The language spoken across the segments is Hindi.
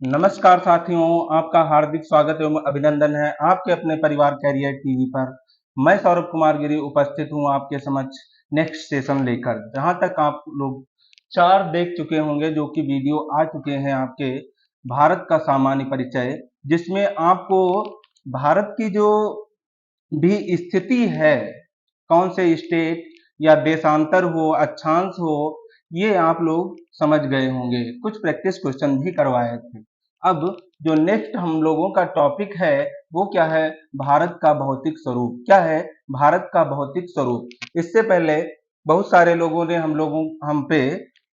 नमस्कार साथियों, आपका हार्दिक स्वागत एवं अभिनंदन है आपके अपने परिवार कैरियर टीवी पर। मैं सौरभ कुमार गिरी उपस्थित हूं आपके समक्ष नेक्स्ट सेशन लेकर। जहां तक आप लोग 4 देख चुके होंगे जो कि वीडियो आ चुके हैं आपके भारत का सामान्य परिचय, जिसमें आपको भारत की जो भी स्थिति है, कौन से स्टेट या देशांतर हो, अक्षांश हो, ये आप लोग समझ गए होंगे। कुछ प्रैक्टिस क्वेश्चन भी करवाए थे। अब जो नेक्स्ट हम लोगों का टॉपिक है वो क्या है? भारत का भौतिक स्वरूप। क्या है? भारत का भौतिक स्वरूप। इससे पहले बहुत सारे लोगों ने हम पे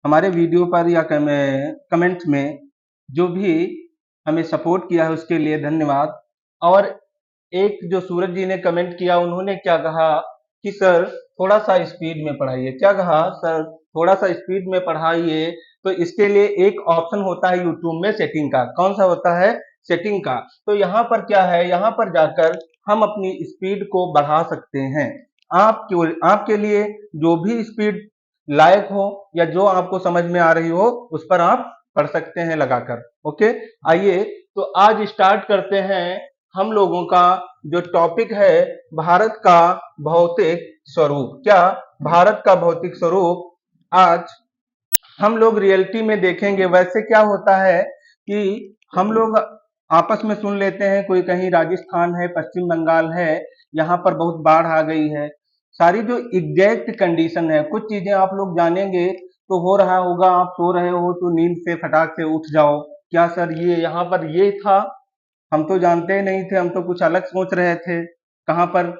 हमारे वीडियो पर या कमेंट में जो भी हमें सपोर्ट किया है उसके लिए धन्यवाद। और एक जो सूरज जी ने कमेंट किया, उन्होंने क्या कहा कि सर थोड़ा सा स्पीड में पढ़ाइए। क्या कहा? सर थोड़ा सा स्पीड में पढ़ाइए। तो इसके लिए एक ऑप्शन होता है यूट्यूब में सेटिंग का। कौन सा होता है? सेटिंग का। तो यहाँ पर क्या है, यहाँ पर जाकर हम अपनी स्पीड को बढ़ा सकते हैं। आपके लिए जो भी स्पीड लायक हो या जो आपको समझ में आ रही हो उस पर आप पढ़ सकते हैं लगाकर। ओके, आइए तो आज स्टार्ट करते हैं हम लोगों का जो टॉपिक है, भारत का भौतिक स्वरूप। क्या? भारत का भौतिक स्वरूप आज हम लोग रियलिटी में देखेंगे। वैसे क्या होता है कि हम लोग आपस में सुन लेते हैं, कोई कहीं राजस्थान है, पश्चिम बंगाल है, यहाँ पर बहुत बाढ़ आ गई है। सारी जो एग्जैक्ट कंडीशन है, कुछ चीजें आप लोग जानेंगे तो हो रहा होगा, आप सो रहे हो तो नींद से फटाक से उठ जाओ, क्या सर ये यहाँ पर ये था, हम तो जानते ही नहीं थे, हम तो कुछ अलग सोच रहे थे, कहाँ पर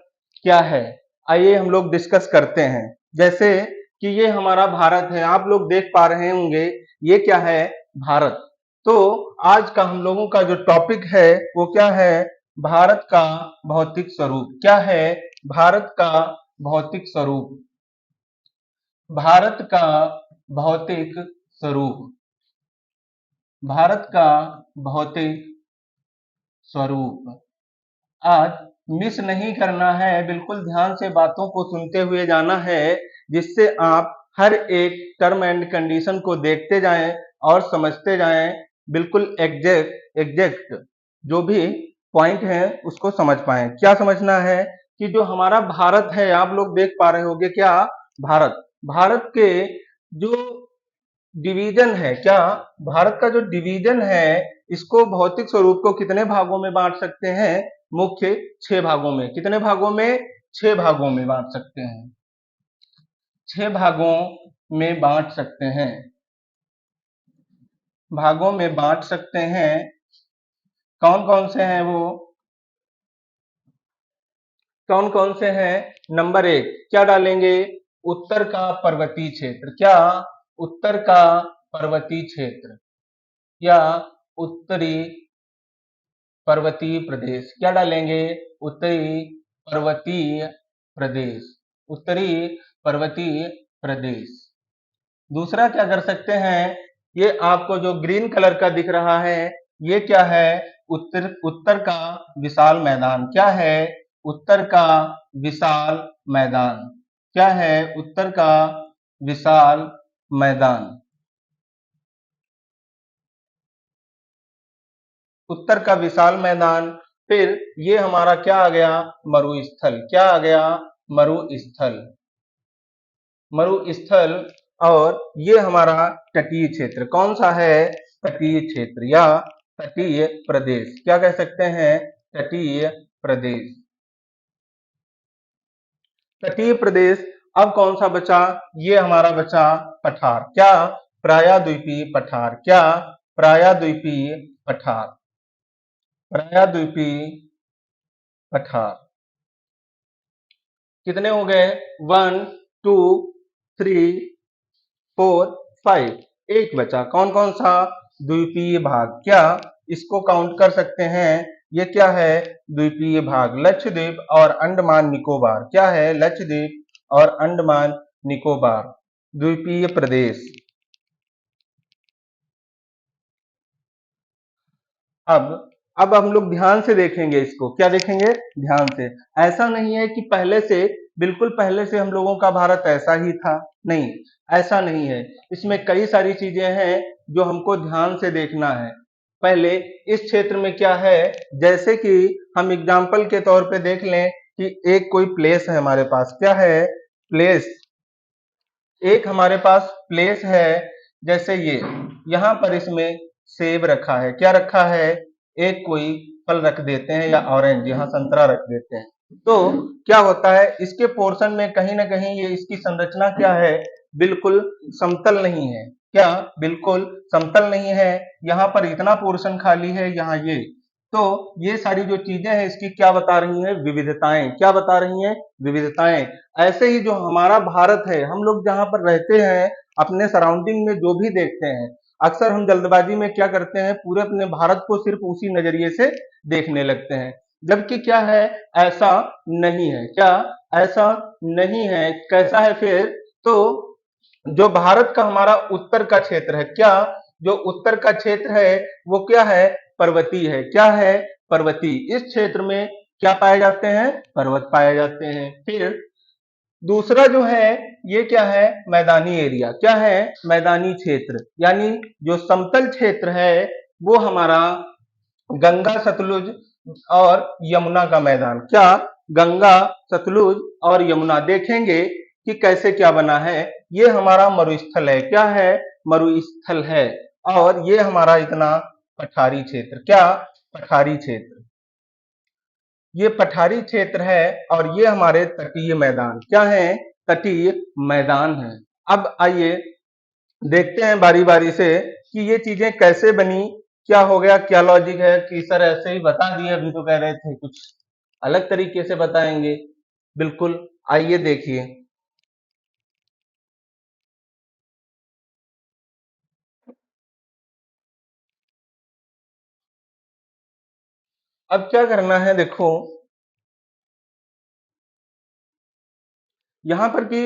क्या है। आइए हम लोग डिस्कस करते हैं। जैसे कि ये हमारा भारत है, आप लोग देख पा रहे होंगे, ये क्या है? भारत। तो आज का हम लोगों का जो टॉपिक है वो क्या है? भारत का भौतिक स्वरूप। क्या है? भारत का भौतिक स्वरूप। भारत का भौतिक स्वरूप। भारत का भौतिक स्वरूप। आज मिस नहीं करना है, बिल्कुल ध्यान से बातों को सुनते हुए जाना है, जिससे आप हर एक टर्म एंड कंडीशन को देखते जाएं और समझते जाएं। बिल्कुल एग्जैक्ट जो भी पॉइंट है उसको समझ पाएं। क्या समझना है कि जो हमारा भारत है, आप लोग देख पा रहे होंगे, क्या? भारत। भारत के जो डिवीजन है, क्या? भारत का जो डिवीजन है, इसको भौतिक स्वरूप को कितने भागों में बांट सकते हैं? मुख्य 6 भागों में। कितने भागों में? 6 भागों में बांट सकते हैं। 6 भागों में बांट सकते हैं। भागों में बांट सकते हैं। कौन कौन से हैं वो? कौन कौन से हैं? नंबर 1 क्या डालेंगे? उत्तर का पर्वतीय क्षेत्र। क्या? उत्तर का पर्वतीय क्षेत्र या उत्तरी पर्वतीय प्रदेश। क्या डालेंगे? उत्तरी पर्वतीय प्रदेश। उत्तरी पर्वतीय प्रदेश। दूसरा क्या कर सकते हैं? ये आपको जो ग्रीन कलर का दिख रहा है, ये क्या है? उत्तर का विशाल मैदान। क्या है? उत्तर का विशाल मैदान। क्या है? उत्तर का विशाल मैदान। उत्तर का विशाल मैदान। फिर ये हमारा क्या आ गया? मरुस्थल। क्या आ गया? मरुस्थल। मरुस्थल। और ये हमारा तटीय क्षेत्र। कौन सा है? तटीय क्षेत्र या तटीय प्रदेश। क्या कह सकते हैं? तटीय प्रदेश। तटीय प्रदेश। अब कौन सा बचा? ये हमारा बचा पठार। क्या? प्रायद्वीपीय पठार। क्या? प्रायद्वीपीय पठार। प्रायद्वीपीय पठार। कितने हो गए? 1 2 3 4 5। एक बचा। कौन कौन सा? द्वीपीय भाग। क्या? इसको काउंट कर सकते हैं। ये क्या है? द्वीपीय भाग। लक्षद्वीप और अंडमान निकोबार। क्या है? लक्षद्वीप और अंडमान निकोबार द्वीपीय प्रदेश। अब हम लोग ध्यान से देखेंगे इसको। क्या देखेंगे? ध्यान से। ऐसा नहीं है कि पहले से, बिल्कुल पहले से हम लोगों का भारत ऐसा ही था, नहीं, ऐसा नहीं है। इसमें कई सारी चीजें हैं जो हमको ध्यान से देखना है। पहले इस क्षेत्र में क्या है, जैसे कि हम एग्जाम्पल के तौर पे देख लें कि एक कोई प्लेस है हमारे पास, क्या है, प्लेस, एक हमारे पास प्लेस है, जैसे ये यहाँ पर इसमें सेब रखा है, क्या रखा है, एक कोई फल रख देते हैं या ऑरेंज, यहाँ संतरा रख देते हैं। तो क्या होता है, इसके पोर्शन में कहीं ना कहीं ये इसकी संरचना क्या है, बिल्कुल समतल नहीं है, क्या बिल्कुल समतल नहीं है, यहाँ पर इतना पोर्शन खाली है, यहाँ ये, तो ये सारी जो चीजें हैं इसकी क्या बता रही हैं, विविधताएं, क्या बता रही हैं, विविधताएं। ऐसे ही जो हमारा भारत है, हम लोग जहां पर रहते हैं, अपने सराउंडिंग में जो भी देखते हैं, अक्सर हम जल्दबाजी में क्या करते हैं, पूरे अपने भारत को सिर्फ उसी नजरिए से देखने लगते हैं, जबकि क्या है, ऐसा नहीं है, क्या ऐसा नहीं है, कैसा है फिर, तो जो भारत का हमारा उत्तर का क्षेत्र है, क्या, जो उत्तर का क्षेत्र है वो क्या है, पर्वतीय है, क्या है, पर्वतीय। इस क्षेत्र में क्या पाए जाते हैं, पर्वत पाए जाते हैं। फिर दूसरा जो है ये क्या है, मैदानी एरिया, क्या है, मैदानी क्षेत्र, यानी जो समतल क्षेत्र है वो हमारा गंगा सतलुज और यमुना का मैदान, क्या, गंगा सतलुज और यमुना, देखेंगे कि कैसे क्या बना है, ये हमारा मरुस्थल है, क्या है, मरुस्थल है, और ये हमारा इतना पठारी क्षेत्र, क्या, पठारी क्षेत्र, ये पठारी क्षेत्र है, और ये हमारे तटीय मैदान, क्या है, तटीय मैदान है। अब आइए देखते हैं बारी बारी से कि ये चीजें कैसे बनी, क्या हो गया, क्या लॉजिक है, कि सर ऐसे ही बता दिए, अभी तो कह रहे थे कुछ अलग तरीके से बताएंगे। बिल्कुल, आइए देखिए। अब क्या करना है, देखो यहाँ पर कि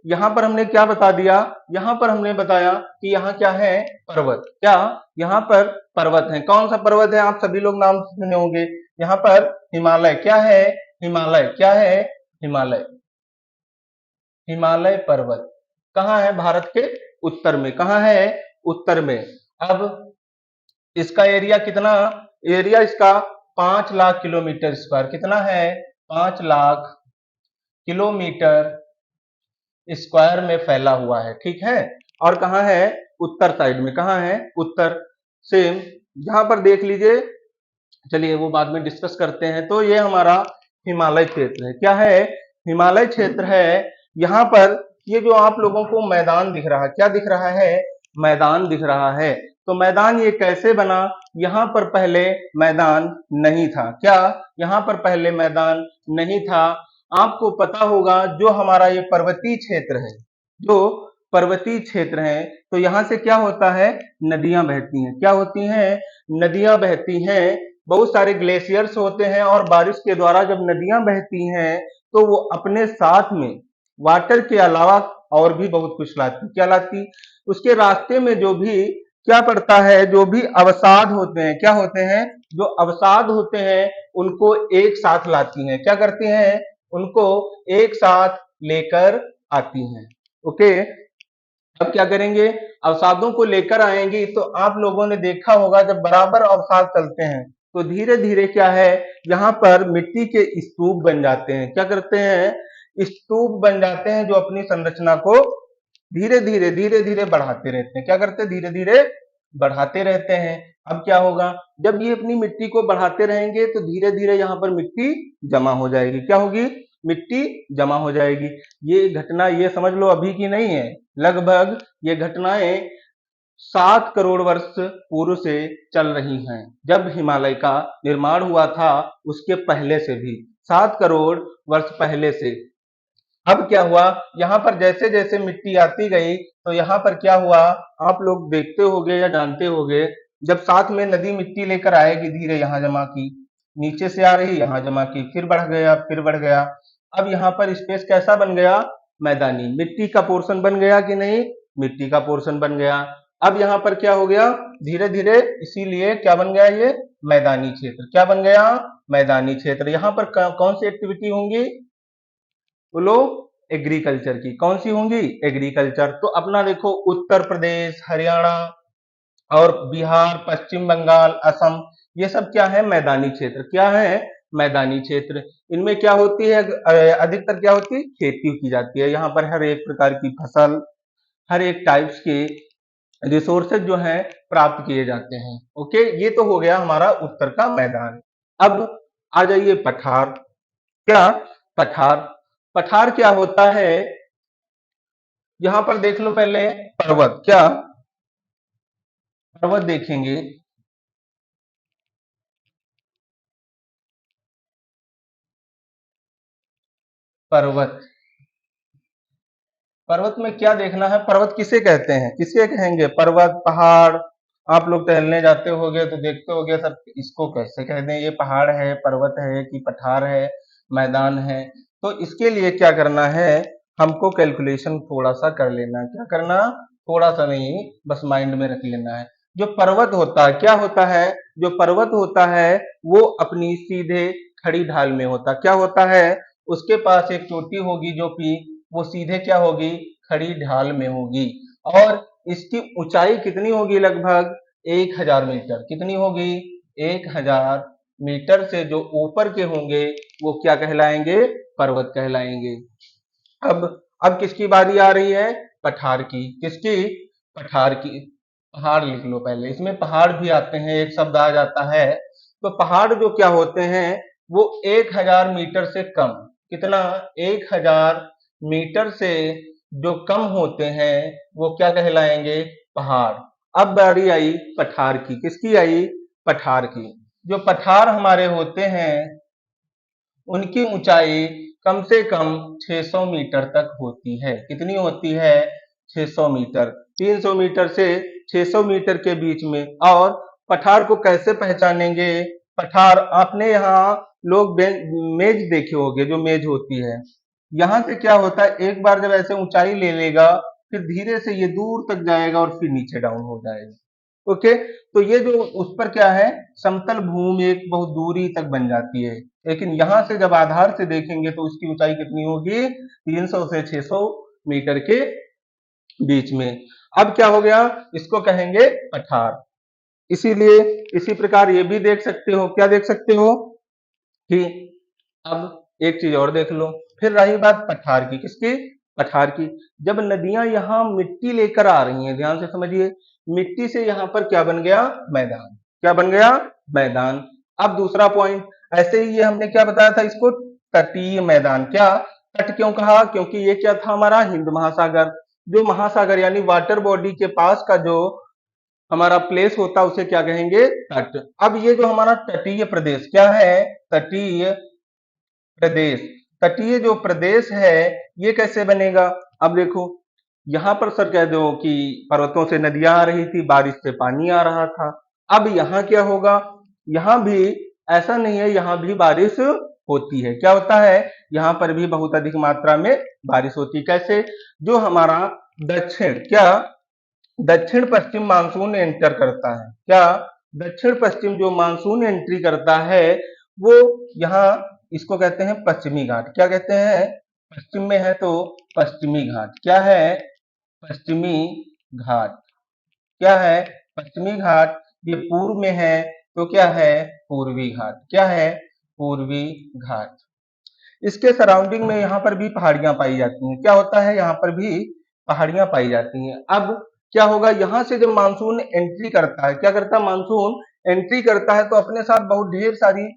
यहाँ पर हमने क्या बता दिया, यहाँ पर हमने बताया कि यहाँ क्या है, पर्वत, क्या, यहाँ पर पर्वत है, कौन सा पर्वत है, आप सभी लोग नाम सुने होंगे, यहाँ पर हिमालय, क्या है, हिमालय, क्या है, हिमालय, हिमालय पर्वत कहाँ है, भारत के उत्तर में, कहाँ है, उत्तर में। अब इसका एरिया कितना, एरिया इसका 5 लाख किलोमीटर स्क्वायर, कितना है, 5 लाख किलोमीटर स्क्वायर में फैला हुआ है, ठीक है, और कहाँ है, उत्तर साइड में, कहाँ है, उत्तर, सेम यहाँ पर देख लीजिए, चलिए वो बाद में डिस्कस करते हैं। तो ये हमारा हिमालय क्षेत्र है, क्या है, हिमालय क्षेत्र है। यहाँ पर ये जो आप लोगों को मैदान दिख रहा है, क्या दिख रहा है, मैदान दिख रहा है, तो मैदान ये कैसे बना, यहाँ पर पहले मैदान नहीं था, क्या, यहाँ पर पहले मैदान नहीं था। आपको पता होगा जो हमारा ये पर्वतीय क्षेत्र है, जो पर्वतीय क्षेत्र है, तो यहाँ से क्या होता है, नदियां बहती हैं, क्या होती हैं, नदियां बहती हैं, बहुत सारे ग्लेशियर्स होते हैं, और बारिश के द्वारा जब नदियां बहती हैं तो वो अपने साथ में वाटर के अलावा और भी बहुत कुछ लाती, क्या लाती, उसके रास्ते में जो भी क्या पड़ता है, जो भी अवसाद होते हैं, क्या होते हैं, जो अवसाद होते हैं उनको एक साथ लाती हैं, क्या करती हैं, उनको एक साथ लेकर आती हैं। ओके, अब क्या करेंगे, अवसादों को लेकर आएंगी, तो आप लोगों ने देखा होगा जब बराबर अवसाद चलते हैं तो धीरे धीरे क्या है, यहाँ पर मिट्टी के स्तूप बन जाते हैं, क्या करते हैं, स्तूप बन जाते हैं, जो अपनी संरचना को धीरे धीरे बढ़ाते रहते हैं, क्या करते हैं, धीरे धीरे बढ़ाते रहते हैं। अब क्या होगा, जब ये अपनी मिट्टी को बढ़ाते रहेंगे तो धीरे धीरे यहाँ पर मिट्टी जमा हो जाएगी, क्या होगी, मिट्टी जमा हो जाएगी। ये घटना ये समझ लो अभी की नहीं है, लगभग ये घटनाएं 7 करोड़ वर्ष पूर्व से चल रही हैं, जब हिमालय का निर्माण हुआ था उसके पहले से भी, 7 करोड़ वर्ष पहले से। अब क्या हुआ, यहाँ पर जैसे जैसे मिट्टी आती गई तो यहाँ पर क्या हुआ, आप लोग देखते होंगे या जानते होंगे, जब साथ में नदी मिट्टी लेकर आएगी, धीरे यहाँ जमा की, नीचे से आ रही यहाँ जमा की, फिर बढ़ गया, फिर बढ़ गया, अब यहाँ पर स्पेस कैसा बन गया, मैदानी, मिट्टी का पोर्शन बन गया कि नहीं, मिट्टी का पोर्शन बन गया। अब यहाँ पर क्या हो गया, धीरे धीरे, इसीलिए क्या बन गया, ये मैदानी क्षेत्र, क्या बन गया, मैदानी क्षेत्र। यहाँ पर कौन सी एक्टिविटी होंगी, बोलो, एग्रीकल्चर की, कौन सी होंगी, एग्रीकल्चर। तो अपना देखो उत्तर प्रदेश, हरियाणा, और बिहार, पश्चिम बंगाल, असम, ये सब क्या है? मैदानी क्षेत्र। क्या है? मैदानी क्षेत्र। इनमें क्या होती है? अधिकतर क्या होती है? खेती की जाती है। यहाँ पर हर एक प्रकार की फसल, हर एक टाइप्स के रिसोर्सेज जो हैं प्राप्त किए जाते हैं। ओके, ये तो हो गया हमारा उत्तर का मैदान। अब आ जाइए पठार। क्या? पठार। पठार क्या होता है? यहाँ पर देख लो पहले पर्वत। क्या? पर्वत देखेंगे। पर्वत। पर्वत में क्या देखना है? पर्वत किसे कहते हैं? किसे कहेंगे? पर्वत, पहाड़। आप लोग टहलने जाते होगे तो देखते होगे सर, इसको कैसे कहते हैं? ये पहाड़ है, पर्वत है कि पठार है, मैदान है? तो इसके लिए क्या करना है? हमको कैलकुलेशन थोड़ा सा कर लेना है। क्या करना? थोड़ा सा नहीं, बस माइंड में रख लेना है। जो पर्वत होता है, क्या होता है? जो पर्वत होता है वो अपनी सीधे खड़ी ढाल में होता है। क्या होता है? उसके पास एक चोटी होगी जो कि वो सीधे क्या होगी? खड़ी ढाल में होगी। और इसकी ऊंचाई कितनी होगी? लगभग 1000 मीटर। कितनी होगी? 1000 मीटर से जो ऊपर के होंगे वो क्या कहलाएंगे? पर्वत कहलाएंगे। अब अब किसकी बारी आ रही है? पठार की। किसकी? पठार की। पहाड़ लिख लो पहले, इसमें पहाड़ भी आते हैं, एक शब्द आ जाता है। तो पहाड़ जो क्या होते हैं वो 1000 मीटर से कम। कितना? 1000 मीटर से जो कम होते हैं वो क्या कहलाएंगे? पहाड़। अब बारी आई पठार की। किसकी आई? पठार की। जो पठार हमारे होते हैं उनकी ऊंचाई कम से कम 600 मीटर तक होती है। कितनी होती है? 600 मीटर। 300 मीटर से 600 मीटर के बीच में। और पठार को कैसे पहचानेंगे? पठार, आपने यहाँ लोग मेज देखे होंगे, जो मेज होती है, यहाँ से क्या होता है, एक बार जब ऐसे ऊंचाई ले लेगा फिर धीरे से ये दूर तक जाएगा और फिर नीचे डाउन हो जाएगा। ओके, तो ये जो उस पर क्या है, समतल भूमि एक बहुत दूरी तक बन जाती है। लेकिन यहां से जब आधार से देखेंगे तो उसकी ऊंचाई कितनी होगी? 300 से 600 मीटर के बीच में। अब क्या हो गया? इसको कहेंगे पठार। इसीलिए इसी प्रकार ये भी देख सकते हो। क्या देख सकते हो? कि अब एक चीज और देख लो। फिर रही बात पठार की। किसकी? पठार की। जब नदियां यहाँ मिट्टी लेकर आ रही हैं, ध्यान से समझिए, मिट्टी से यहाँ पर क्या बन गया? मैदान। क्या बन गया? मैदान। अब दूसरा पॉइंट, ऐसे ही ये हमने क्या बताया था इसको? तटीय मैदान। क्या? तट क्यों कहा? क्योंकि ये क्या था हमारा? हिंद महासागर। जो महासागर यानी वाटर बॉडी के पास का जो हमारा प्लेस होता है उसे क्या कहेंगे? तट। अब ये जो हमारा तटीय प्रदेश क्या है? तटीय प्रदेश। तटीय जो प्रदेश है ये कैसे बनेगा? अब देखो, यहां पर सर कह दो कि पर्वतों से नदियां आ रही थी, बारिश से पानी आ रहा था। अब यहाँ क्या होगा? यहाँ भी ऐसा नहीं है, यहाँ भी बारिश होती है। क्या होता है? यहाँ पर भी बहुत अधिक मात्रा में बारिश होती है। कैसे? जो हमारा दक्षिण, क्या? दक्षिण पश्चिम मानसून एंटर करता है। क्या? दक्षिण पश्चिम जो मानसून एंट्री करता है वो यहाँ, इसको कहते हैं पश्चिमी घाट। क्या कहते हैं? पश्चिम में है तो पश्चिमी घाट। क्या है? पश्चिमी घाट। क्या है? पश्चिमी घाट। ये पूर्व में है तो क्या है? पूर्वी घाट। क्या है? पूर्वी घाट। इसके सराउंडिंग में यहाँ पर भी पहाड़ियां पाई जाती हैं। क्या होता है? यहाँ पर भी पहाड़ियां पाई जाती हैं। अब क्या होगा? यहाँ से जब मानसून एंट्री करता है, क्या करता है? मानसून एंट्री करता है तो अपने साथ बहुत ढेर सारी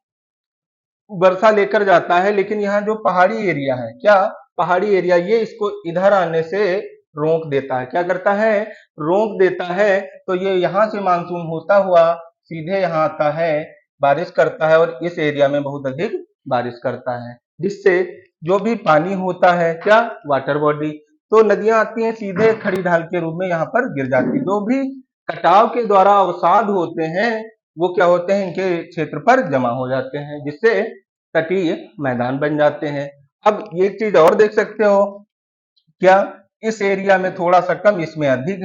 वर्षा लेकर जाता है। लेकिन यहाँ जो पहाड़ी एरिया है, क्या? पहाड़ी एरिया, ये इसको इधर आने से रोक देता है। क्या करता है? रोक देता है। तो ये यहाँ से मानसून होता हुआ सीधे यहाँ आता है, बारिश करता है और इस एरिया में बहुत अधिक बारिश करता है, जिससे जो भी पानी होता है, क्या? वाटर बॉडी, तो नदियां आती हैं सीधे खड़ी ढाल के रूप में यहाँ पर गिर जाती है। जो भी कटाव के द्वारा अवसाद होते हैं वो क्या होते हैं? इनके क्षेत्र पर जमा हो जाते हैं, जिससे तटीय मैदान बन जाते हैं। अब ये चीज और देख सकते हो, क्या? इस एरिया में थोड़ा सा कम, इसमें अधिक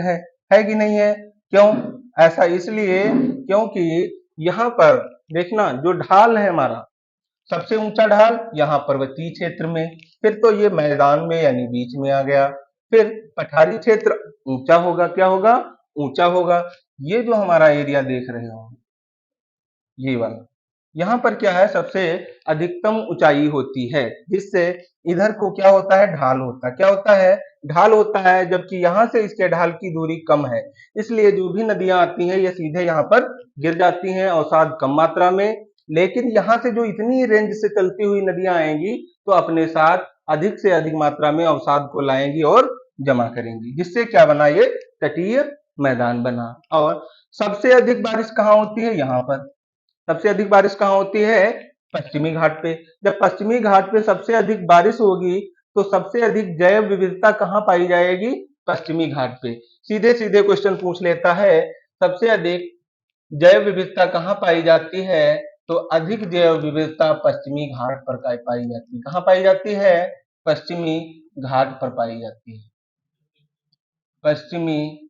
है कि नहीं है? क्यों? ऐसा इसलिए क्योंकि यहाँ पर देखना, जो ढाल है हमारा, सबसे ऊंचा ढाल यहाँ पर्वतीय क्षेत्र में, फिर तो ये मैदान में यानी बीच में आ गया। फिर पठारी क्षेत्र ऊंचा होगा। क्या होगा? ऊंचा होगा। ये जो हमारा एरिया देख रहे हो, ये वाला, यहाँ पर क्या है, सबसे अधिकतम ऊंचाई होती है, जिससे इधर को क्या होता है, ढाल होता है। क्या होता है, ढाल होता है, जबकि यहाँ से इसके ढाल की दूरी कम है, इसलिए जो भी नदियां आती हैं ये सीधे यहाँ पर गिर जाती हैं, अवसाद कम मात्रा में। लेकिन यहाँ से जो इतनी रेंज से चलती हुई नदियां आएंगी तो अपने साथ अधिक से अधिक मात्रा में अवसाद को लाएंगी और जमा करेंगी, जिससे क्या बना, ये तटीय मैदान बना। और सबसे अधिक बारिश कहाँ होती है, यहाँ पर। सबसे अधिक बारिश कहाँ होती है, पश्चिमी घाट पे। जब पश्चिमी घाट पे सबसे अधिक बारिश होगी तो सबसे अधिक जैव विविधता कहाँ पाई जाएगी, पश्चिमी घाट पे। सीधे सीधे क्वेश्चन पूछ लेता है, सबसे अधिक जैव विविधता कहाँ पाई जाती है, तो अधिक जैव विविधता पश्चिमी घाट पर पाई जाती है। कहाँ पाई जाती है, पश्चिमी घाट पर पाई जाती है, पश्चिमी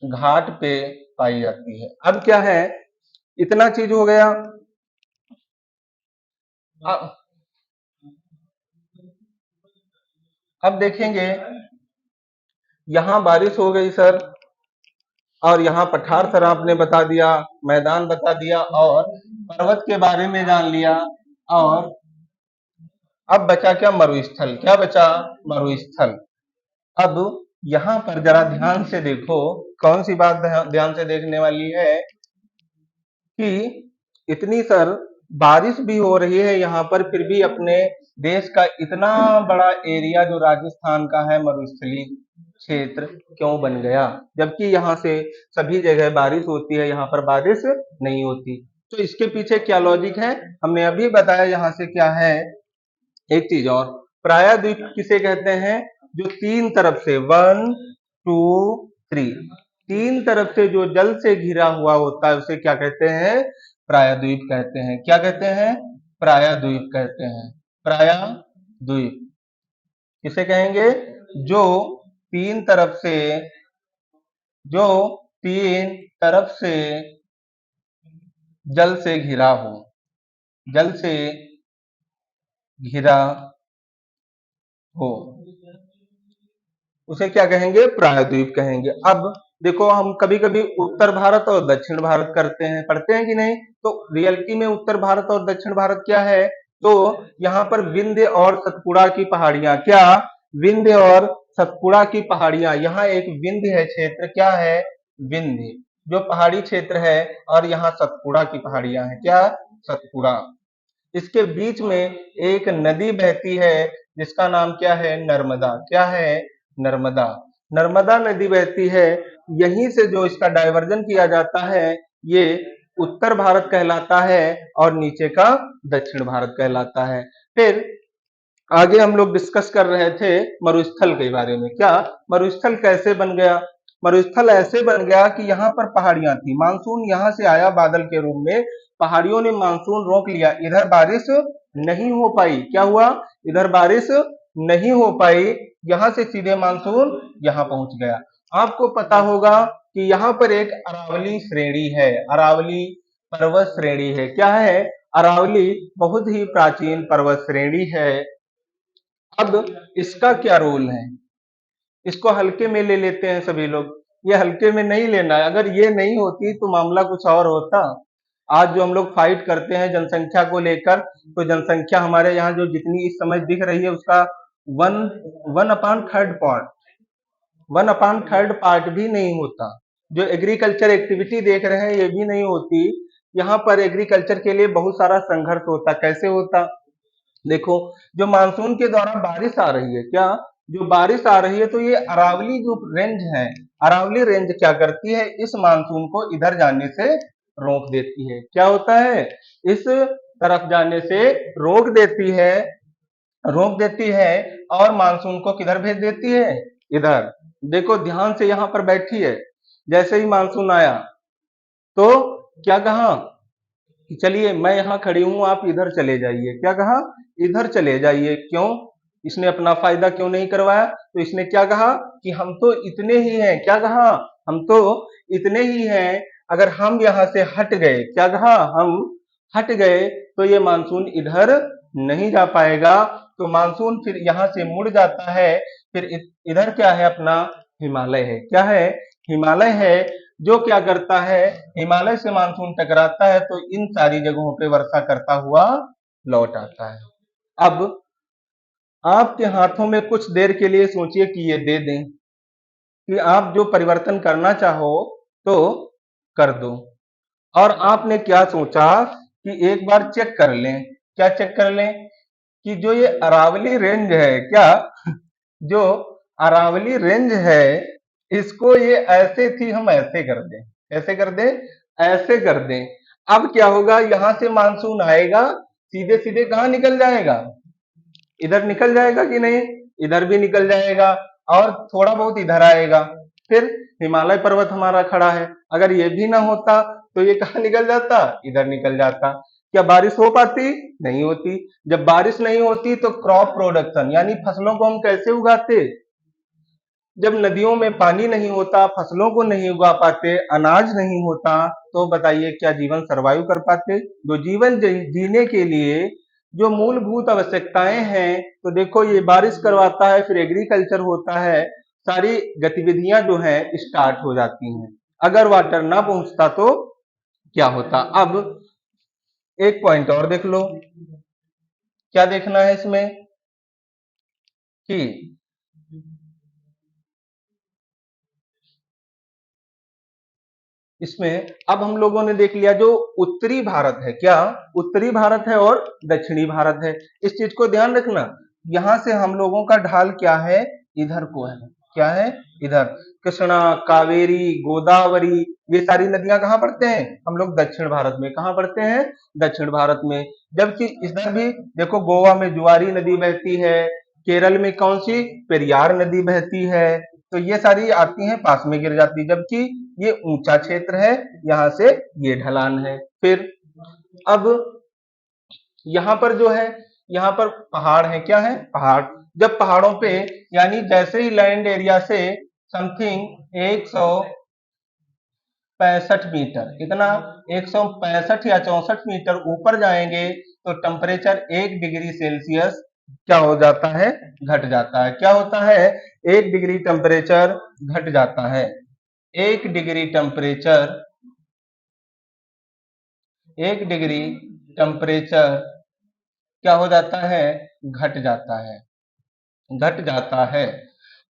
घाट पे पाई जाती है। अब क्या है, इतना चीज हो गया। अब अब देखेंगे, यहाँ बारिश हो गई सर, और यहाँ पठार सर आपने बता दिया, मैदान बता दिया, और पर्वत के बारे में जान लिया। और अब बचा क्या, मरुस्थल। क्या बचा, मरुस्थल। अब यहाँ पर जरा ध्यान से देखो, कौन सी बात ध्यान से देखने वाली है कि इतनी सर बारिश भी हो रही है यहाँ पर, फिर भी अपने देश का इतना बड़ा एरिया जो राजस्थान का है, मरुस्थलीय क्षेत्र क्यों बन गया, जबकि यहाँ से सभी जगह बारिश होती है, यहाँ पर बारिश नहीं होती। तो इसके पीछे क्या लॉजिक है, हमने अभी बताया। यहाँ से क्या है, एक चीज और, प्रायद्वीप किसे कहते हैं, जो तीन तरफ से, 1 2 3, तीन तरफ से जो जल से घिरा हुआ होता है उसे क्या कहते हैं, प्रायद्वीप कहते हैं। क्या कहते हैं, प्रायद्वीप कहते हैं। प्रायद्वीप किसे कहेंगे, जो तीन तरफ से, जो तीन तरफ से जल से घिरा हो, जल से घिरा हो, उसे क्या कहेंगे, प्रायद्वीप कहेंगे। अब देखो, हम कभी कभी उत्तर भारत और दक्षिण भारत करते हैं, पढ़ते हैं कि नहीं, तो रियलिटी में उत्तर भारत और दक्षिण भारत क्या है, तो यहाँ पर विंध्य और सतपुड़ा की पहाड़ियां, क्या, विंध्य और सतपुड़ा की पहाड़ियां, यहाँ एक विंध्य है क्षेत्र, क्या है, विंध्य जो पहाड़ी क्षेत्र है, और यहाँ सतपुड़ा की पहाड़ियां हैं, क्या, सतपुड़ा। इसके बीच में एक नदी बहती है जिसका नाम क्या है, नर्मदा। क्या है, नर्मदा। नर्मदा नदी बहती है, यहीं से जो इसका डाइवर्जन किया जाता है, ये उत्तर भारत कहलाता है, और नीचे का दक्षिण भारत कहलाता है। फिर आगे हम लोग डिस्कस कर रहे थे मरुस्थल के बारे में। क्या, मरुस्थल कैसे बन गया, मरुस्थल ऐसे बन गया कि यहाँ पर पहाड़ियां थी, मानसून यहाँ से आया बादल के रूप में, पहाड़ियों ने मानसून रोक लिया, इधर बारिश नहीं हो पाई। क्या हुआ, इधर बारिश नहीं हो पाई, यहाँ से सीधे मानसून यहाँ पहुंच गया। आपको पता होगा कि यहाँ पर एक अरावली श्रेणी है, अरावली पर्वत श्रेणी है। क्या है, अरावली बहुत ही प्राचीन पर्वत श्रेणी है। अब इसका क्या रोल है, इसको हल्के में ले लेते हैं सभी लोग, ये हल्के में नहीं लेना है, अगर ये नहीं होती तो मामला कुछ और होता। आज जो हम लोग फाइट करते हैं जनसंख्या को लेकर, तो जनसंख्या हमारे यहाँ जो जितनी इस समय दिख रही है उसका one one upon third part, 1/3 भी नहीं होता। जो एग्रीकल्चर एक्टिविटी देख रहे हैं ये भी नहीं होती। यहाँ पर एग्रीकल्चर के लिए बहुत सारा संघर्ष होता। कैसे होता, देखो, जो मानसून के दौरान बारिश आ रही है, क्या, जो बारिश आ रही है, तो ये अरावली जो रेंज है, अरावली रेंज क्या करती है, इस मानसून को इधर जाने से रोक देती है। क्या होता है, इस तरफ जाने से रोक देती है, रोक देती है, और मानसून को किधर भेज देती है, इधर। देखो ध्यान से यहाँ पर बैठी है, जैसे ही मानसून आया तो क्या कहा कि चलिए मैं यहाँ खड़ी हूं, आप इधर चले जाइए। क्या कहा, इधर चले जाइए। क्यों, इसने अपना फायदा क्यों नहीं करवाया, तो इसने क्या कहा कि हम तो इतने ही हैं। क्या कहा, हम तो इतने ही हैं, अगर हम यहाँ से हट गए, क्या कहा, हम हट गए तो ये मानसून इधर नहीं जा पाएगा। तो मानसून फिर यहाँ से मुड़ जाता है, फिर इधर क्या है, अपना हिमालय है। क्या है, हिमालय है, जो क्या करता है, हिमालय से मानसून टकराता है तो इन सारी जगहों पे वर्षा करता हुआ लौट आता है। अब आपके हाथों में कुछ देर के लिए सोचिए कि ये दे दें कि आप जो परिवर्तन करना चाहो तो कर दो। और आपने क्या सोचा कि एक बार चेक कर लें। क्या चेक कर लें? कि जो ये अरावली रेंज है, क्या जो अरावली रेंज है, इसको ये ऐसे थी, हम ऐसे कर दें। ऐसे कर दें, ऐसे कर दें। अब क्या होगा, यहां से मानसून आएगा, सीधे सीधे कहां निकल जाएगा? इधर निकल जाएगा कि नहीं? इधर भी निकल जाएगा और थोड़ा बहुत इधर आएगा। फिर हिमालय पर्वत हमारा खड़ा है, अगर ये भी ना होता तो ये कहाँ निकल जाता? इधर निकल जाता। क्या बारिश हो पाती? नहीं होती। जब बारिश नहीं होती तो क्रॉप प्रोडक्शन यानी फसलों को हम कैसे उगाते? जब नदियों में पानी नहीं होता, फसलों को नहीं उगा पाते, अनाज नहीं होता, तो बताइए क्या जीवन सरवाइव कर पाते? जो जीवन जीने के लिए जो मूलभूत आवश्यकताएं हैं, तो देखो ये बारिश करवाता है, फिर एग्रीकल्चर होता है, सारी गतिविधियां जो है स्टार्ट हो जाती हैं। अगर वाटर ना पहुंचता तो क्या होता? अब एक पॉइंट और देख लो। क्या देखना है इसमें कि इसमें अब हम लोगों ने देख लिया जो उत्तरी भारत है, क्या उत्तरी भारत है और दक्षिणी भारत है। इस चीज को ध्यान रखना। यहां से हम लोगों का ढाल क्या है? इधर को है। क्या है? इधर। कृष्णा, कावेरी, गोदावरी, ये सारी नदियां कहाँ पड़ते हैं? हम लोग दक्षिण भारत में। कहाँ पड़ते हैं? दक्षिण भारत में। जबकि इधर भी देखो, गोवा में जुआरी नदी बहती है, केरल में कौन सी? पेरियार नदी बहती है। तो ये सारी आती हैं, पास में गिर जाती, जबकि ये ऊंचा क्षेत्र है, यहां से ये ढलान है। फिर अब यहाँ पर जो है, यहाँ पर पहाड़ है। क्या है? पहाड़। जब पहाड़ों पे यानी जैसे ही लैंड एरिया से समथिंग 165 मीटर, कितना? 165 या 64 मीटर ऊपर जाएंगे तो टेम्परेचर 1 डिग्री सेल्सियस क्या हो जाता है? घट जाता है। क्या होता है? 1 डिग्री टेम्परेचर घट जाता है। 1 डिग्री टेम्परेचर, 1 डिग्री टेम्परेचर क्या हो जाता है? घट जाता है। घट जाता है।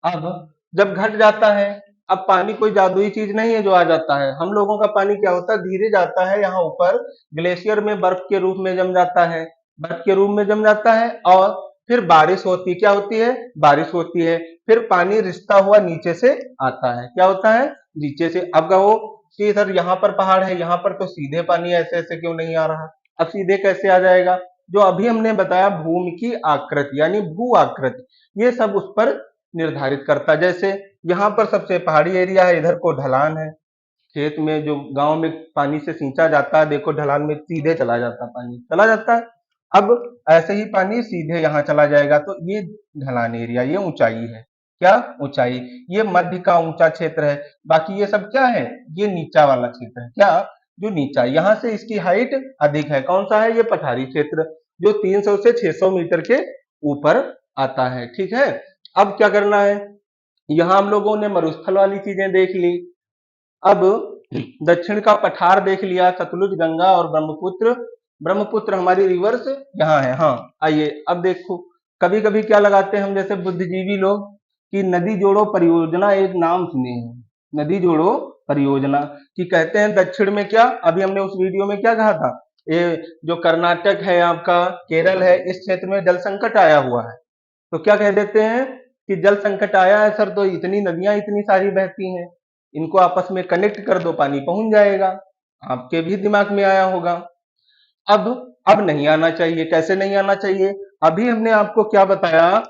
अब जब घट जाता है, अब पानी कोई जादुई चीज नहीं है जो आ जाता है। हम लोगों का पानी क्या होता है? धीरे जाता है, यहाँ ऊपर ग्लेशियर में बर्फ के रूप में जम जाता है। बर्फ के रूप में जम जाता है और फिर बारिश होती, क्या होती है? बारिश होती है। फिर पानी रिसता हुआ नीचे से आता है। क्या होता है? नीचे से। अब कहो कि इधर यहाँ पर पहाड़ है, यहाँ पर तो सीधे पानी ऐसे ऐसे क्यों नहीं आ रहा? अब सीधे कैसे आ जाएगा? जो अभी हमने बताया भूमि की आकृति यानी भू आकृति, ये सब उस पर निर्धारित करता है। जैसे यहाँ पर सबसे पहाड़ी एरिया है, इधर को ढलान है। खेत में जो गांव में पानी से सींचा जाता है, देखो ढलान में सीधे चला जाता है, पानी चला जाता है। अब ऐसे ही पानी सीधे यहाँ चला जाएगा, तो ये ढलान एरिया, ये ऊंचाई है। क्या? ऊंचाई। ये मध्य का ऊंचा क्षेत्र है। बाकी ये सब क्या है? ये नीचा वाला क्षेत्र है। क्या? जो नीचा, यहाँ से इसकी हाइट अधिक है। कौन सा है? ये पठारी क्षेत्र, जो 300 से 600 मीटर के ऊपर आता है। ठीक है। अब क्या करना है? यहाँ हम लोगों ने मरुस्थल वाली चीजें देख ली। अब दक्षिण का पठार देख लिया, सतलुज, गंगा और ब्रह्मपुत्र। ब्रह्मपुत्र हमारी रिवर्स यहाँ है। हाँ, आइए अब देखो, कभी कभी क्या लगाते हैं हम जैसे बुद्धिजीवी लोग कि नदी जोड़ो परियोजना, एक नाम सुने हैं, नदी जोड़ो परियोजना, कि कहते हैं दक्षिण में क्या, अभी हमने उस वीडियो में क्या कहा था, ये जो कर्नाटक है, आपका केरल है, इस क्षेत्र में जल संकट आया हुआ है। तो क्या कह देते हैं कि जल संकट आया है सर, तो इतनी नदियां इतनी सारी बहती हैं, इनको आपस में कनेक्ट कर दो, पानी पहुंच जाएगा। आपके भी दिमाग में आया होगा। अब अब नहीं आना चाहिए। कैसे नहीं आना चाहिए? अभी हमने आपको क्या बताया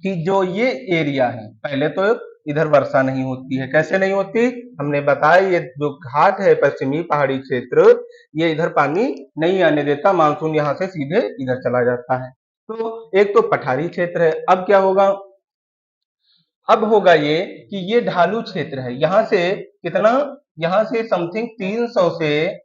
कि जो ये एरिया है, पहले तो इधर वर्षा नहीं होती है। कैसे नहीं होती? हमने बताया, ये जो घाट है, पश्चिमी पहाड़ी क्षेत्र, ये इधर पानी नहीं आने देता, मानसून यहाँ से सीधे इधर चला जाता है। तो एक तो पठारी क्षेत्र है। अब क्या होगा? अब होगा ये कि ये ढालू क्षेत्र है। यहां से कितना? यहां से समथिंग 300 से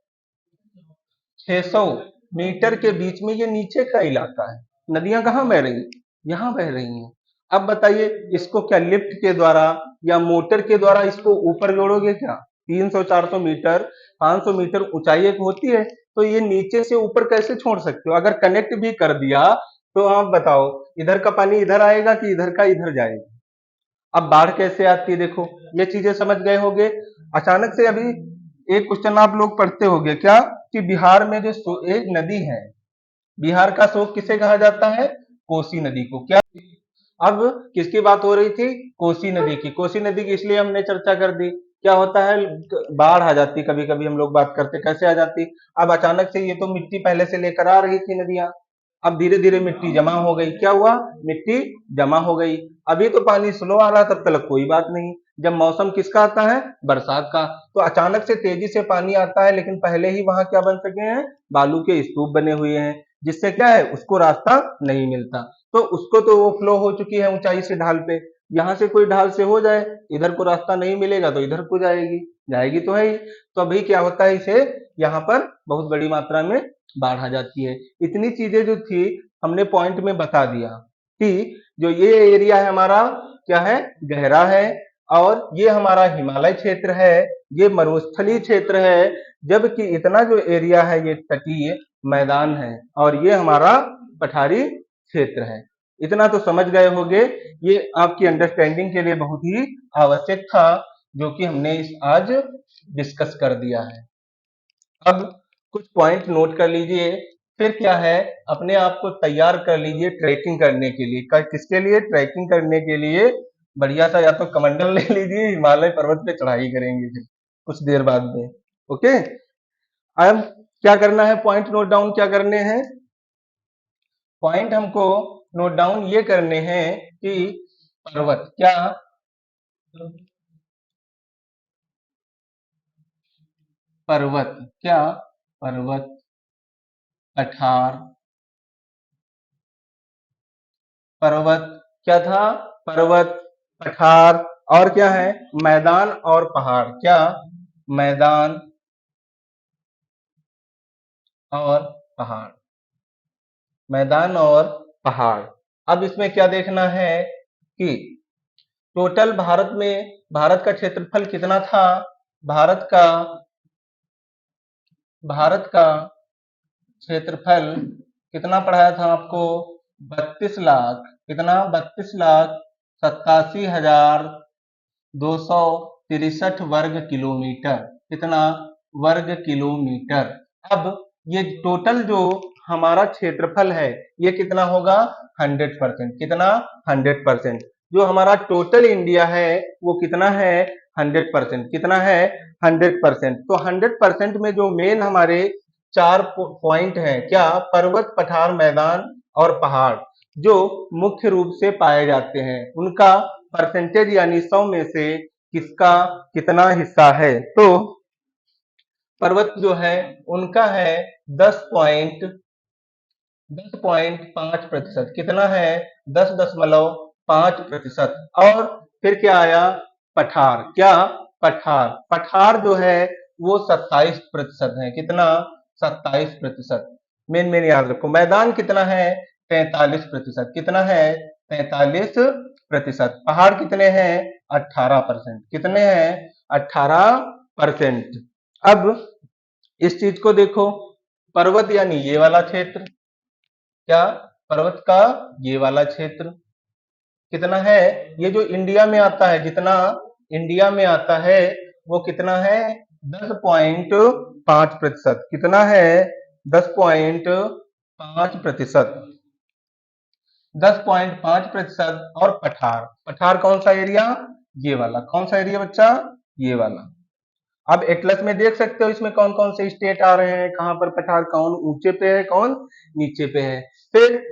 600 मीटर के बीच में ये नीचे का इलाका है। नदियां कहाँ बह रही हैं? यहाँ बह रही हैं। अब बताइए, इसको क्या लिफ्ट के द्वारा या मोटर के द्वारा इसको ऊपर जोड़ोगे क्या? 300-400 मीटर, 500 मीटर ऊंचाई एक होती है, तो ये नीचे से ऊपर कैसे छोड़ सकते हो? अगर कनेक्ट भी कर दिया तो आप बताओ, इधर का पानी इधर आएगा कि इधर का इधर जाएगा? अब बाढ़ कैसे आती है देखो, ये चीजें समझ गए होंगे। अचानक से अभी एक क्वेश्चन आप लोग पढ़ते होंगे क्या, कि बिहार में जो एक नदी है, बिहार का शोक किसे कहा जाता है? कोसी नदी को। क्या अब किसकी बात हो रही थी? कोसी नदी की। कोसी नदी की इसलिए हमने चर्चा कर दी। क्या होता है, बाढ़ आ जाती, कभी कभी हम लोग बात करते कैसे आ जाती। अब अचानक से ये तो मिट्टी पहले से लेकर आ रही थी नदियां, अब धीरे धीरे मिट्टी जमा हो गई। क्या हुआ? मिट्टी जमा हो गई। अभी तो पानी स्लो आ रहा, तब तक कोई बात नहीं। जब मौसम किसका आता है? बरसात का। तो अचानक से तेजी से पानी आता है, लेकिन पहले ही वहां क्या बन सके हैं? बालू के स्तूप बने हुए हैं, जिससे क्या है, उसको रास्ता नहीं मिलता। तो उसको तो वो फ्लो हो चुकी है ऊंचाई से ढाल पे, यहाँ से कोई ढाल से हो जाए, इधर को रास्ता नहीं मिलेगा तो इधर को जाएगी, जाएगी तो है ही। तो अभी क्या होता है, इसे यहाँ पर बहुत बड़ी मात्रा में बाढ़ आ जाती है। इतनी चीजें जो थी हमने पॉइंट में बता दिया कि जो ये एरिया है हमारा, क्या है? गहरा है, और ये हमारा हिमालय क्षेत्र है, ये मरुस्थलीय क्षेत्र है, जबकि इतना जो एरिया है ये तटीय मैदान है, और ये हमारा पठारी क्षेत्र है। इतना तो समझ गए होंगे, ये आपकी अंडरस्टैंडिंग के लिए बहुत ही आवश्यक था, जो कि हमने आज डिस्कस कर दिया है। अब कुछ पॉइंट नोट कर लीजिए, फिर क्या है, अपने आप को तैयार कर लीजिए ट्रैकिंग करने के लिए। किसके लिए? ट्रैकिंग करने के लिए बढ़िया सा या तो कमंडल ले लीजिए, हिमालय पर्वत पे चढ़ाई करेंगे फिर कुछ देर बाद में। ओके, अब क्या करना है, पॉइंट नोट डाउन क्या करने हैं? पॉइंट हमको नोट डाउन ये करने हैं कि पर्वत क्या, पर्वत क्या, पर्वत, पठार, पर्वत क्या था? पर्वत, पठार, और क्या है? मैदान और पहाड़। क्या? मैदान और पहाड़, मैदान और पहाड़। अब इसमें क्या देखना है कि टोटल भारत में, भारत का क्षेत्रफल कितना था? भारत का, भारत का क्षेत्रफल कितना पढ़ाया था आपको? 32 लाख, कितना? 32,87,263 वर्ग किलोमीटर। कितना? वर्ग किलोमीटर। अब ये टोटल जो हमारा क्षेत्रफल है, ये कितना होगा? 100%। कितना? 100%। जो हमारा टोटल इंडिया है वो कितना है? 100%। कितना है? 100%। तो 100% में जो मेन हमारे 4 पॉइंट हैं, क्या? पर्वत, पठार, मैदान और पहाड़, जो मुख्य रूप से पाए जाते हैं, उनका परसेंटेज यानी 100 में से किसका कितना हिस्सा है? तो पर्वत जो है उनका है 10.5%। कितना है? 10.5%। और फिर क्या आया? पठार। क्या? पठार, पठार जो है वो 27% है। कितना? 27%। मेन मेन याद रखो। मैदान कितना है? 43%। कितना है? 43%। पहाड़ कितने हैं? 18%। कितने हैं? 18%। अब इस चीज को देखो, पर्वत यानी ये वाला क्षेत्र, क्या? पर्वत का ये वाला क्षेत्र कितना है? ये जो इंडिया में आता है, जितना इंडिया में आता है वो कितना है? 10.5%। कितना है? 10.5%। 10.5%। और पठार, पठार कौन सा एरिया? ये वाला। कौन सा एरिया बच्चा? ये वाला। अब एटलस में देख सकते हो इसमें कौन कौन से स्टेट आ रहे हैं, कहां पर पठार, कौन ऊंचे पे है, कौन नीचे पे है। फिर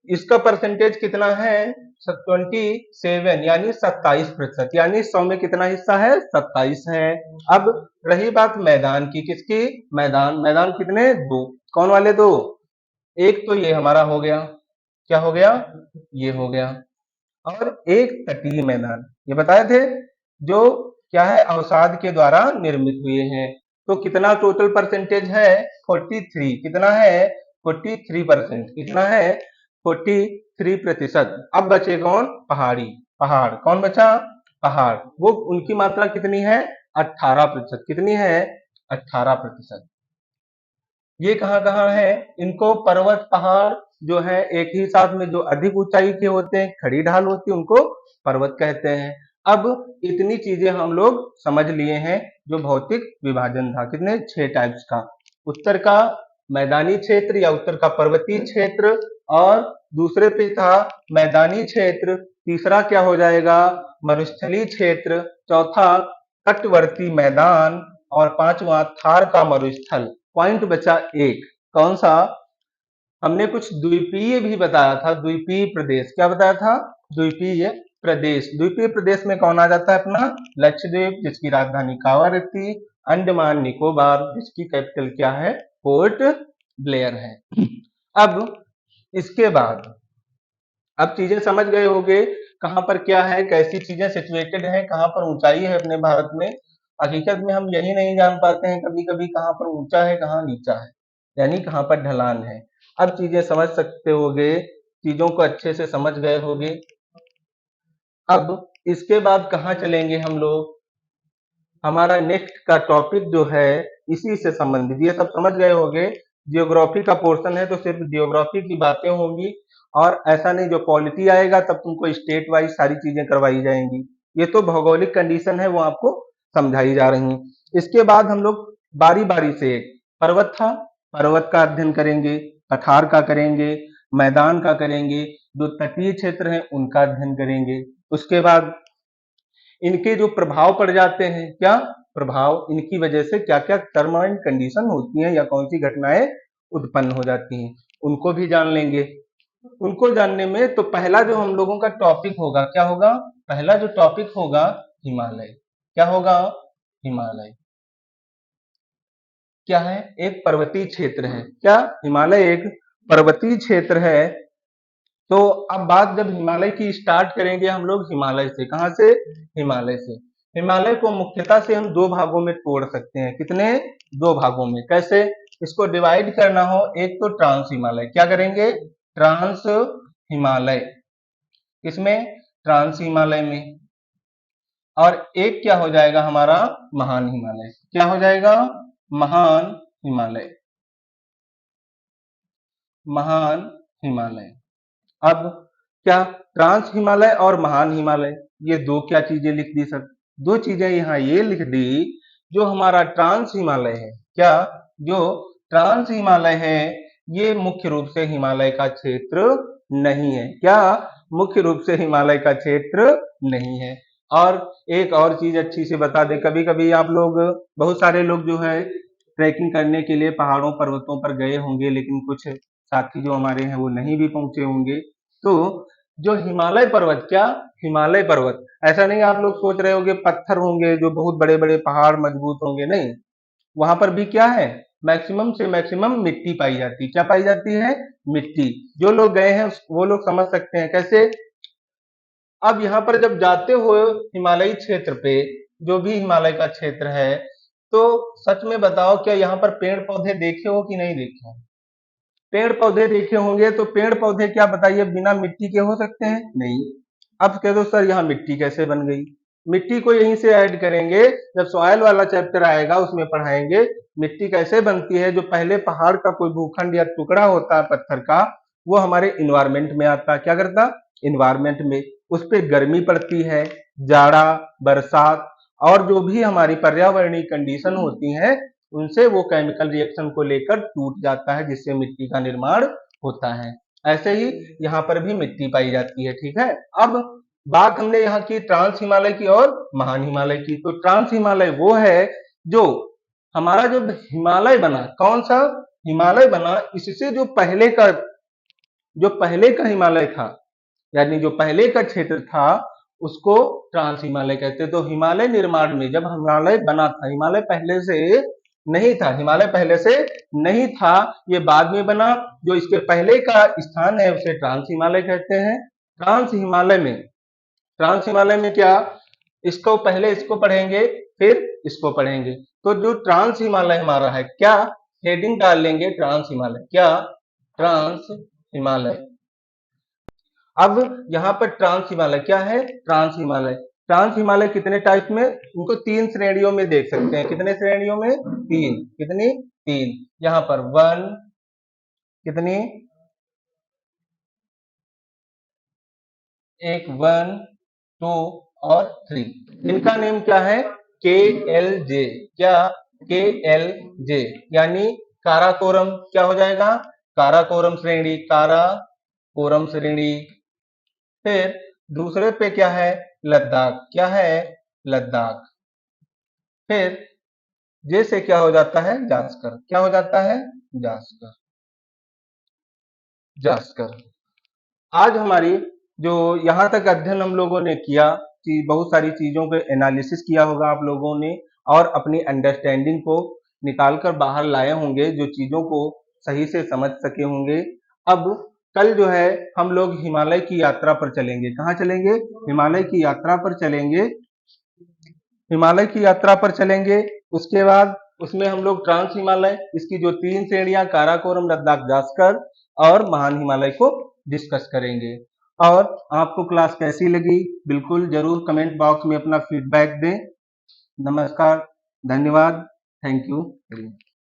इसका परसेंटेज कितना है? 27 यानी 27%। यानी 100 में कितना हिस्सा है? 27 है। अब रही बात मैदान की, किसकी? मैदान, मैदान कितने? 2। कौन वाले 2? एक तो ये हमारा हो गया, क्या हो गया? ये हो गया। और एक तटीय मैदान, ये बताए थे, जो क्या है? अवसाद के द्वारा निर्मित हुए हैं। तो कितना टोटल परसेंटेज है? 43। कितना है? 43%। कितना है? 43%। अब बचे कौन? पहाड़ी, पहाड़। कौन बचा? पहाड़। वो उनकी मात्रा कितनी है? 18%। कितनी है? 18%। ये कहाँ कहाँ है? इनको पर्वत पहाड़ जो है एक ही साथ में जो अधिक ऊंचाई के होते हैं, खड़ी ढाल होती है, उनको पर्वत कहते हैं। अब इतनी चीजें हम लोग समझ लिए हैं। जो भौतिक विभाजन था कितने 6 टाइप्स का, उत्तर का मैदानी क्षेत्र या उत्तर का पर्वतीय क्षेत्र, और दूसरे पे था मैदानी क्षेत्र, तीसरा क्या हो जाएगा मरुस्थलीय क्षेत्र, चौथा तटवर्ती मैदान, और पांचवा थार का मरुस्थल। पॉइंट बचा एक, कौन सा? हमने कुछ द्वीपीय भी बताया था, द्वीपीय प्रदेश। क्या बताया था? द्वीपीय प्रदेश। द्वीपीय प्रदेश में कौन आ जाता है? अपना लक्षद्वीप, जिसकी राजधानी कावारत्ती, अंडमान निकोबार, जिसकी कैपिटल क्या है? पोर्ट ब्लेयर है। अब इसके बाद अब चीजें समझ गए होंगे कहां पर क्या है, कैसी चीजें सिचुएटेड है, कहां पर ऊंचाई है अपने भारत में। हकीकत में हम यही नहीं जान पाते हैं कभी कभी कहां पर ऊंचा है कहां नीचा है, यानी कहां पर ढलान है। अब चीजें समझ सकते होगे, चीजों को अच्छे से समझ गए होगे। अब इसके बाद कहां चलेंगे हम लोग? हमारा नेक्स्ट का टॉपिक जो है इसी से संबंधित, ये सब समझ गए होंगे। जियोग्राफी का पोर्शन है तो सिर्फ जियोग्राफी की बातें होंगी, और ऐसा नहीं जो पॉलिटी आएगा तब तुमको स्टेट वाइज सारी चीजें करवाई जाएंगी। ये तो भौगोलिक कंडीशन है, वो आपको समझाई जा रही हैं। इसके बाद हम लोग बारी बारी से, पर्वत था, पर्वत का अध्ययन करेंगे, पठार का करेंगे, मैदान का करेंगे, जो तटीय क्षेत्र है उनका अध्ययन करेंगे। उसके बाद इनके जो प्रभाव पड़ जाते हैं, क्या प्रभाव, इनकी वजह से क्या क्या टर्म एंड कंडीशन होती हैं या कौन सी घटनाएं उत्पन्न हो जाती हैं, उनको भी जान लेंगे। उनको जानने में तो पहला जो हम लोगों का टॉपिक होगा, क्या होगा? पहला जो टॉपिक होगा हिमालय। क्या होगा? हिमालय क्या है? एक पर्वतीय क्षेत्र है। क्या? हिमालय एक पर्वतीय क्षेत्र है। तो अब बात जब हिमालय की स्टार्ट करेंगे हम लोग, हिमालय से। कहां से? हिमालय से। हिमालय को मुख्यतः से हम दो भागों में तोड़ सकते हैं। कितने? दो भागों में। कैसे इसको डिवाइड करना हो? एक तो ट्रांस हिमालय। क्या करेंगे? ट्रांस हिमालय। किसमें? ट्रांस हिमालय में। और एक क्या हो जाएगा हमारा? महान हिमालय। क्या हो जाएगा? महान हिमालय। महान हिमालय। अब क्या ट्रांस हिमालय और महान हिमालय, ये दो क्या चीजें लिख दी सर? दो चीजें यहाँ ये लिख दी। जो हमारा ट्रांस हिमालय है, क्या? जो ट्रांस हिमालय है ये मुख्य रूप से हिमालय का क्षेत्र नहीं है। क्या? मुख्य रूप से हिमालय का क्षेत्र नहीं है। और एक और चीज अच्छी से बता दे, कभी कभी आप लोग, बहुत सारे लोग जो है ट्रैकिंग करने के लिए पहाड़ों पर्वतों पर गए होंगे, लेकिन कुछ साथी जो हमारे हैं वो नहीं भी पहुंचे होंगे। तो जो हिमालय पर्वत, क्या? हिमालय पर्वत, ऐसा नहीं आप लोग सोच रहे होंगे पत्थर होंगे जो बहुत बड़े बड़े पहाड़ मजबूत होंगे, नहीं। वहां पर भी क्या है? मैक्सिमम से मैक्सिमम मिट्टी पाई जाती है। क्या पाई जाती है? मिट्टी। जो लोग गए हैं वो लोग समझ सकते हैं कैसे। अब यहाँ पर जब जाते हो हिमालयी क्षेत्र पे, जो भी हिमालय का क्षेत्र है, तो सच में बताओ क्या यहाँ पर पेड़ पौधे देखे हो कि नहीं देखे हो? पेड़ पौधे देखे होंगे, तो पेड़ पौधे क्या बताइए बिना मिट्टी के हो सकते हैं? नहीं। अब कह दो सर यहाँ मिट्टी कैसे बन गई? मिट्टी को यहीं से ऐड करेंगे, जब सॉइल वाला चैप्टर आएगा उसमें पढ़ाएंगे मिट्टी कैसे बनती है। जो पहले पहाड़ का कोई भूखंड या टुकड़ा होता है पत्थर का, वो हमारे इन्वायरमेंट में आता। क्या करता? इन्वायरमेंट में। उस पर गर्मी पड़ती है, जाड़ा, बरसात, और जो भी हमारी पर्यावरणीय कंडीशन होती है उनसे वो केमिकल रिएक्शन को लेकर टूट जाता है, जिससे मिट्टी का निर्माण होता है। ऐसे ही यहाँ पर भी मिट्टी पाई जाती है। ठीक है। अब बात हमने यहाँ की ट्रांस हिमालय की और महान हिमालय की। तो ट्रांस हिमालय वो है जो हमारा जो हिमालय बना, कौन सा हिमालय बना, इससे जो पहले का हिमालय था, यानी जो पहले का क्षेत्र था, उसको ट्रांस हिमालय कहते हैं। तो हिमालय निर्माण में जब हिमालय बना था, हिमालय पहले से नहीं था, हिमालय पहले से नहीं था, ये बाद में बना। जो इसके पहले का स्थान है उसे ट्रांस हिमालय कहते हैं। ट्रांस हिमालय में क्या, इसको पहले इसको पढ़ेंगे फिर इसको पढ़ेंगे। तो जो ट्रांस हिमालय हमारा है, क्या हेडिंग डाल लेंगे? ट्रांस हिमालय। क्या? ट्रांस हिमालय। अब यहाँ पर ट्रांस हिमालय क्या है? ट्रांस हिमालय। ट्रांस हिमालय कितने टाइप में, उनको 3 श्रेणियों में देख सकते हैं। कितने श्रेणियों में? 3। कितनी? 3। यहाँ पर 1, कितनी? एक 1, 2 और 3। इनका नेम क्या है? KLJ। क्या? KLJ यानी काराकोरम। क्या हो जाएगा? काराकोरम श्रेणी, काराकोरम श्रेणी। फिर दूसरे पे क्या है? लद्दाख। क्या है? लद्दाख। फिर जे से क्या हो जाता है? जास्कर। क्या हो जाता है? जास्कर। जास्कर। आज हमारी जो यहाँ तक अध्ययन हम लोगों ने किया कि बहुत सारी चीजों पे एनालिसिस किया होगा आप लोगों ने और अपनी अंडरस्टैंडिंग को निकाल कर बाहर लाए होंगे, जो चीजों को सही से समझ सके होंगे। अब कल जो है हम लोग हिमालय की यात्रा पर चलेंगे। कहाँ चलेंगे? हिमालय की यात्रा पर चलेंगे। हिमालय की यात्रा पर चलेंगे। उसके बाद उसमें हम लोग ट्रांस हिमालय, इसकी जो 3 श्रेणियां काराकोरम, लद्दाख, जास्कर और महान हिमालय को डिस्कस करेंगे। और आपको क्लास कैसी लगी बिल्कुल जरूर कमेंट बॉक्स में अपना फीडबैक दें। नमस्कार, धन्यवाद, थैंक यू।